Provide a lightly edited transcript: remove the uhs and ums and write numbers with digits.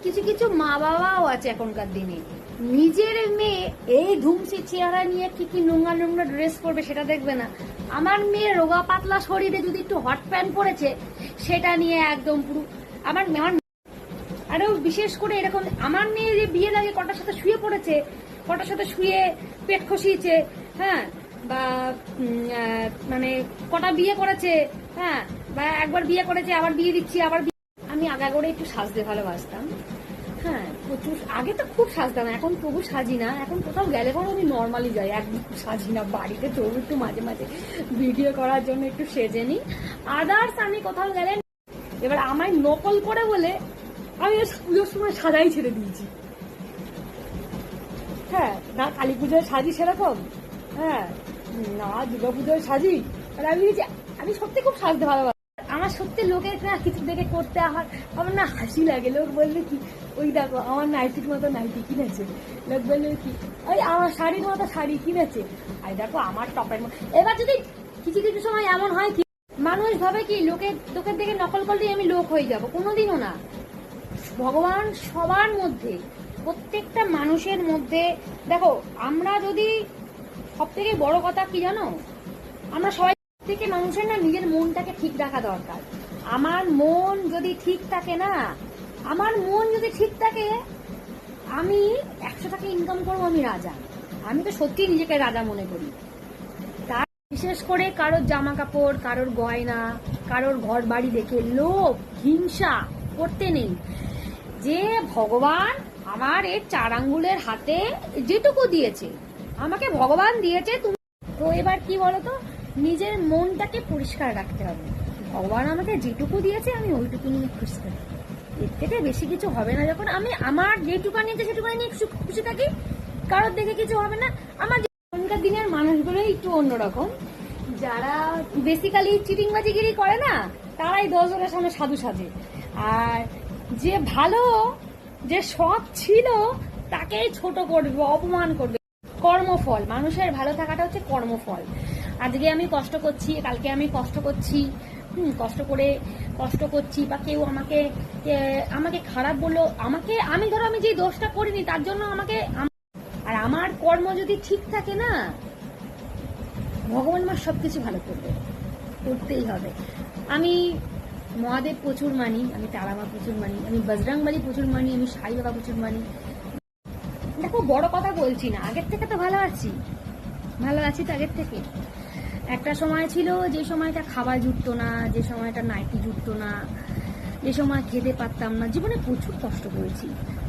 কিছু কিছু মা বাবাও আছে এখনকার দিনে, নিজের মেয়ে এই ধুমসি চেহারা নিয়ে কি কি নোংরা নোংরা ড্রেস পরবে সেটা দেখবে না। আমার মেয়ে রোগা পাতলা শরীরে যদি একটু হট প্যান্ট পরেছে সেটা নিয়ে একদম পুরো আমার আরো বিশেষ করে এরকম আমার মেয়ে যে বিয়ের আগে কটার সাথে শুয়ে পড়েছে, কটার সাথে শুয়ে পেট খসিয়েছে, হ্যাঁ, বা মানে কটা বিয়ে করেছে, হ্যাঁ, বা একবার বিয়ে করেছে আবার বিয়ে দিচ্ছি আবার। আমি আগে করে একটু সাজতে ভালোবাসতাম, হ্যাঁ, প্রচুর আগে তো খুব সাজতাম, এখন তবু সাজি না। এখন কোথাও গেলে পরে আমি নর্মালি যাই, একদম সাজি না, বাড়িতে তবু একটু মাঝে মাঝে ভিডিও করার জন্য একটু সেজে নিই। আদার্স আমি কোথাও গেলে এবার আমায় নকল করে বলে আমি পুজোর সময় সাজাই ছেড়ে দিয়েছি। হ্যাঁ, না কালী পুজোয় সাজি সেরকম, হ্যাঁ, না দুর্গা পুজোয় সাজি। আর আমি সত্যি খুব সাজতে ভালোবাসি। আমার সত্যি লোকের না কিছু দেখে করতে আমার না হাসি লাগে। লোক বললে কি, ওই দেখো আমার নাইটির মতো নাইটি কিনেছে, লোক বললে কি ওই আমার শাড়ির মতো শাড়ি কিনেছে, আর দেখো আমার টপের মতো। এবার যদি কিছু কিছু সময় এমন হয় কি মানুষ ভাবে কি লোকের দেখে নকল করলেই আমি লোক হয়ে যাব, কোনোদিনও না। ভগবান সবার মধ্যে, প্রত্যেকটা মানুষের মধ্যে। দেখো আমরা যদি, সব থেকে বড় কথা কি জানো, আমরা সবাই থেকে মানুষের না নিজের মনটাকে ঠিক রাখা দরকার। আমার মন যদি ঠিক থাকে না, আমার মন যদি ঠিক থাকে, আমি 100 টাকা ইনকাম করবো, আমি রাজা। আমি তো সত্যি নিজেকে রাজা মনে করি। তার বিশেষ করে কারোর জামা কাপড়, কারোর গয়না, কারোর ঘর বাড়ি দেখে লোভ হিংসা করতে নেই। যে ভগবান আমার এই 4 আঙ্গুলের হাতে যেটুকু দিয়েছে, আমাকে ভগবান দিয়েছে, তুমি তো এবার কি বলতো, নিজের মনটাকে পরিষ্কার রাখতে হবে। ভগবান আমাকে যেটুকু দিয়েছে আমি ওইটুকু নিয়ে খুশি থাকি, এর থেকে বেশি কিছু হবে না। যখন আমি আমার যেটুকু নিয়েছে সেটুকু নিয়ে খুশি থাকি, কারোর দেখে কিছু হবে না। আমার এখনকার দিনের মানুষগুলোই একটু অন্যরকম, যারা বেসিক্যালি চিটিংবাজিগিরি করে না, তারাই 10 জনের সামনে সাধু সাজে। আর যে ভালো, যে সৎ ছিল, তাকেই ছোট করবে, অপমান করবে। কর্মফল, মানুষের ভালো থাকাটা হচ্ছে কর্মফল। আজকে আমি কষ্ট করছি, কালকে আমি কষ্ট করছি, কষ্ট করছি, বা কেউ আমাকে খারাপ বললো, আমি ধরো আমি যে দোষটা করিনি তার জন্য আর আমার কর্ম যদি ঠিক থাকে না, ভগবান আমার সবকিছু ভালো করতেই হবে। আমি মহাদেব প্রচুর মানি, আমি তারামা প্রচুর মানি, আমি বজরংবলী প্রচুর মানি, আমি সাই বাবা প্রচুর মানি। দেখো বড় কথা বলছি না, আগের থেকে তো ভালো আছি তো আগের থেকে। একটা সময় ছিল যে সময়টা খাবার জুটতো না, যে সময়টা নাইটি জুটতো না, যে সময় খেতে পারতাম না, জীবনে প্রচুর কষ্ট করেছি।